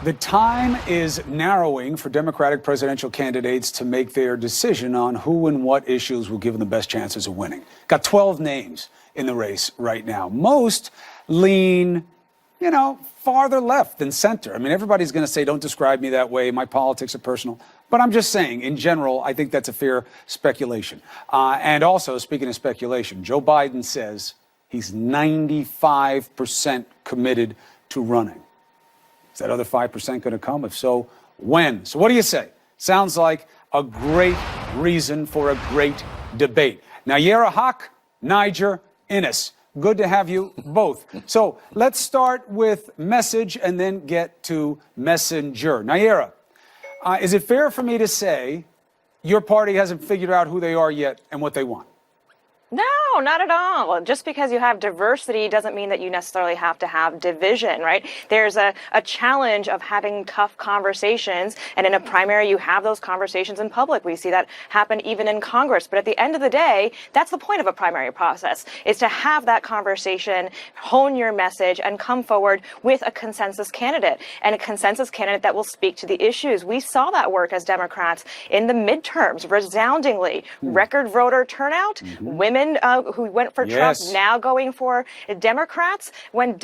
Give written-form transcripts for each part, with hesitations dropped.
The time is narrowing for Democratic presidential candidates to make their decision on who and what issues will give them the best chances of winning. Got 12 names in the race right now. Most lean, farther left than center. I mean, everybody's going to say, don't describe me that way. My politics are personal. But I'm just saying, in general, I think that's a fair speculation. And also, speaking of speculation, Joe Biden says he's 95% committed to running. Is that other 5% going to come? If so, when? So what do you say? Sounds like a great reason for a great debate. Nayyera Haq, Niger Innes. Good to have you both. So let's start with message and then get to messenger. Nayyera, is it fair for me to say your party hasn't figured out who they are yet and what they want? No, not at all. Just because you have diversity doesn't mean that you necessarily have to have division, right? There's a challenge of having tough conversations, and in a primary, you have those conversations in public. We see that happen even in Congress. But at the end of the day, that's the point of a primary process, is to have that conversation, hone your message, and come forward with a consensus candidate, and a consensus candidate that will speak to the issues. We saw that work as Democrats in the midterms, resoundingly. Record voter turnout, women who went for Trump now going for Democrats. When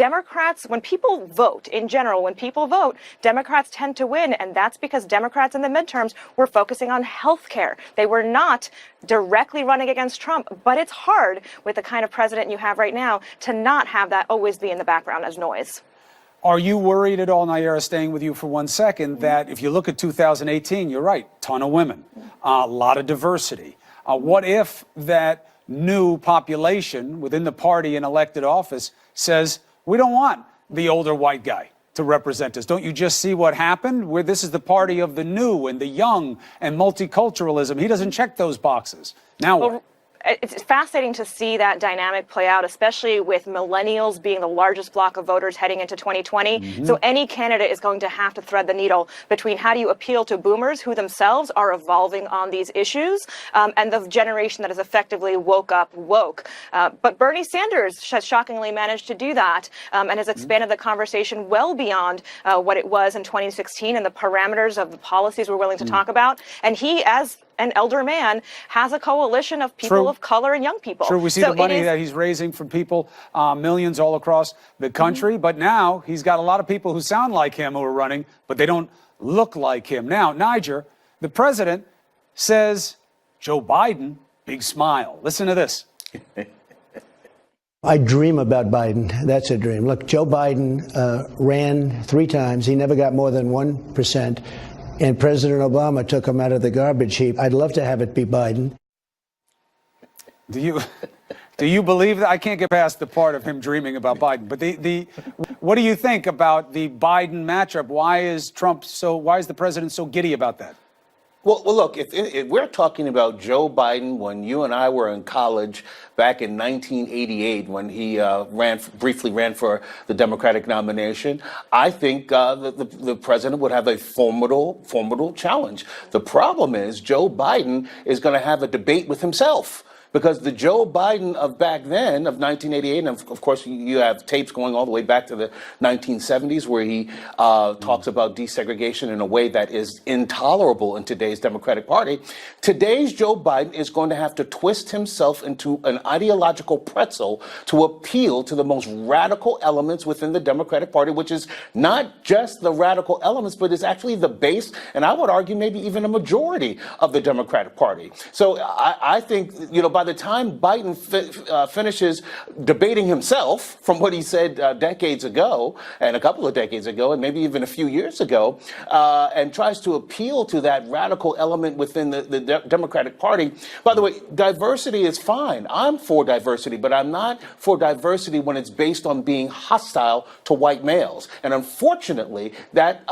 people vote, in general, when people vote, Democrats tend to win. And that's because Democrats in the midterms were focusing on health care. They were not directly running against Trump. But it's hard with the kind of president you have right now to not have that always be in the background as noise. Are you worried at all, Nayyera, staying with you for 1 second, that if you look at 2018, you're right, ton of women, a lot of diversity. What if that new population within the party in elected office says, we don't want the older white guy to represent us? Don't you just see what happened? Where this is the party of the new and the young and multiculturalism. He doesn't check those boxes. Now what? It's fascinating to see that dynamic play out, especially with millennials being the largest block of voters heading into 2020. So any candidate is going to have to thread the needle between how do you appeal to boomers who themselves are evolving on these issues, and the generation that is effectively woke. But Bernie Sanders has shockingly managed to do that, and has expanded the conversation well beyond what it was in 2016 and the parameters of the policies we're willing to talk about. And he, as an elder man, has a coalition of people of color and young people. True, we see the money that he's raising from people, millions all across the country. But now he's got a lot of people who sound like him who are running, but they don't look like him. Now, Niger, the president says, Joe Biden, big smile. Listen to this. I dream about Biden. That's a dream. Look, Joe Biden ran 3 times. He never got more than 1%. And President Obama took him out of the garbage heap. I'd love to have it be Biden. Do you believe that? I can't get past the part of him dreaming about Biden. But what do you think about the Biden matchup? Why is the president so giddy about that? Well, look, if we're talking about Joe Biden when you and I were in college back in 1988, when he briefly ran for the Democratic nomination, I think the president would have a formidable challenge. The problem is Joe Biden is going to have a debate with himself. Because the Joe Biden of back then, of 1988, and of course you have tapes going all the way back to the 1970s where he talks about desegregation in a way that is intolerable in today's Democratic Party. Today's Joe Biden is going to have to twist himself into an ideological pretzel to appeal to the most radical elements within the Democratic Party, which is not just the radical elements, but is actually the base, and I would argue maybe even a majority of the Democratic Party. So I think, by the time Biden finishes debating himself from what he said decades ago, and a couple of decades ago, and maybe even a few years ago, and tries to appeal to that radical element within the Democratic Party. By the way, diversity is fine. I'm for diversity, but I'm not for diversity when it's based on being hostile to white males. And unfortunately, that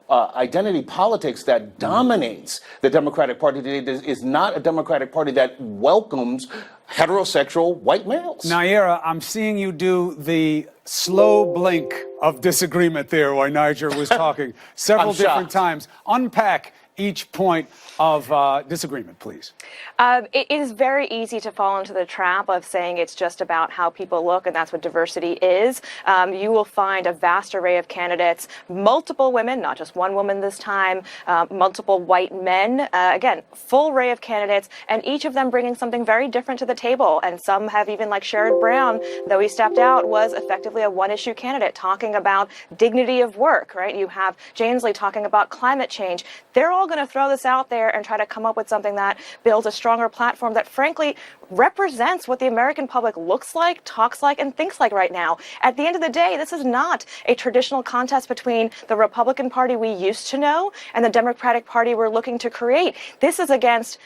identity politics that dominates the Democratic Party today is not a Democratic Party that welcomes heterosexual white males. Nayyera, I'm seeing you do the slow blink of disagreement there while Niger was talking several different times. Unpack each point of disagreement, please. It is very easy to fall into the trap of saying it's just about how people look, and that's what diversity is. You will find a vast array of candidates, multiple women, not just one woman this time, multiple white men. Again, full array of candidates, and each of them bringing something very different to the table. And some have even, like Sherrod Brown, though he stepped out, was effectively a one-issue candidate talking about dignity of work, right? You have Jansley talking about climate change. They're all going to throw this out there and try to come up with something that builds a stronger platform that frankly represents what the American public looks like, talks like, and thinks like right now. At the end of the day, this is not a traditional contest between the Republican Party we used to know and the Democratic Party we're looking to create. This is against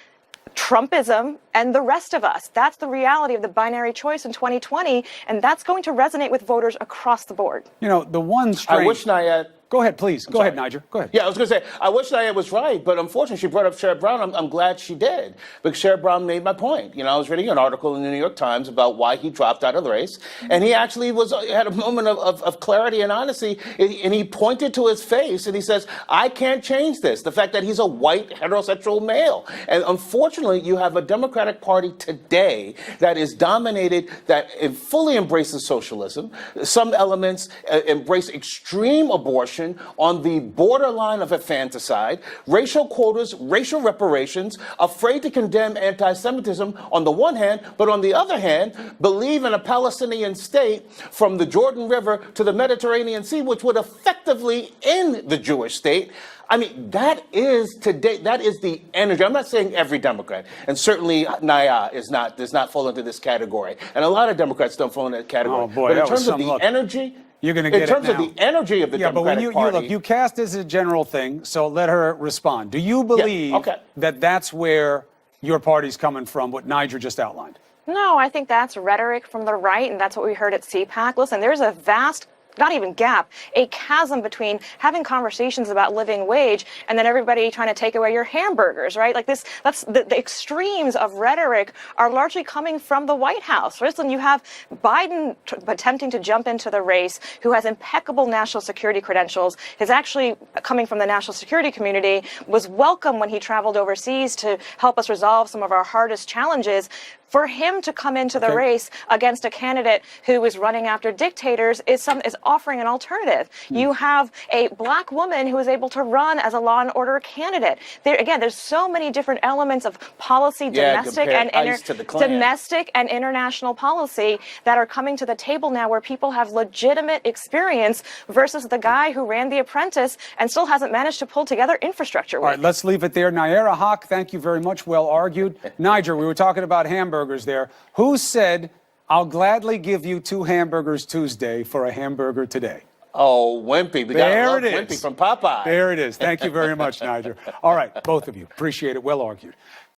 Trumpism and the rest of us. That's the reality of the binary choice in 2020, and that's going to resonate with voters across the board. You know, the one strange... I wish Nayyera... Go ahead, please. Go ahead, Niger. Go ahead. Yeah, I was going to say, I wish Nayyera was right, but unfortunately, she brought up Sherrod Brown. I'm glad she did, because Sherrod Brown made my point. You know, I was reading an article in the New York Times about why he dropped out of the race, and he actually had a moment of clarity and honesty, and he pointed to his face, and he says, I can't change this, the fact that he's a white heterosexual male. And unfortunately, you have a Democratic Party today that is dominated, that it fully embraces socialism. Some elements embrace extreme abortion, on the borderline of infanticide, racial quotas, racial reparations, afraid to condemn anti-Semitism on the one hand, but on the other hand, believe in a Palestinian state from the Jordan River to the Mediterranean Sea, which would effectively end the Jewish state. I mean, that is today, that is the energy. I'm not saying every Democrat, and certainly Nayyera does not fall into this category. And a lot of Democrats don't fall into that category. Oh, boy, but in that was terms of some the look. energy, You're going to get in terms it of now. the energy of the Democratic Party. Look, you cast as a general thing, so let her respond. Do you believe that that's where your party's coming from, what Niger just outlined? No, I think that's rhetoric from the right, and that's what we heard at CPAC. Listen, there's a vast, not even gap, a chasm between having conversations about living wage and then everybody trying to take away your hamburgers, right? Like this, that's the extremes of rhetoric are largely coming from the White House. Listen, you have Biden attempting to jump into the race, who has impeccable national security credentials, is actually coming from the national security community, was welcome when he traveled overseas to help us resolve some of our hardest challenges. For him to come into the race against a candidate who is running after dictators is offering an alternative. You have a black woman who is able to run as a law and order candidate. There's so many different elements of policy, domestic and international policy that are coming to the table now, where people have legitimate experience versus the guy who ran The Apprentice and still hasn't managed to pull together infrastructure. All right, let's leave it there. Nayyera Haq, thank you very much. Well argued. Niger, we were talking about hamburgers there. Who said, I'll gladly give you 2 hamburgers Tuesday for a hamburger today? Oh, Wimpy. We got to love Wimpy from Popeye. There it is. Thank you very much, Niger. All right, both of you. Appreciate it. Well argued.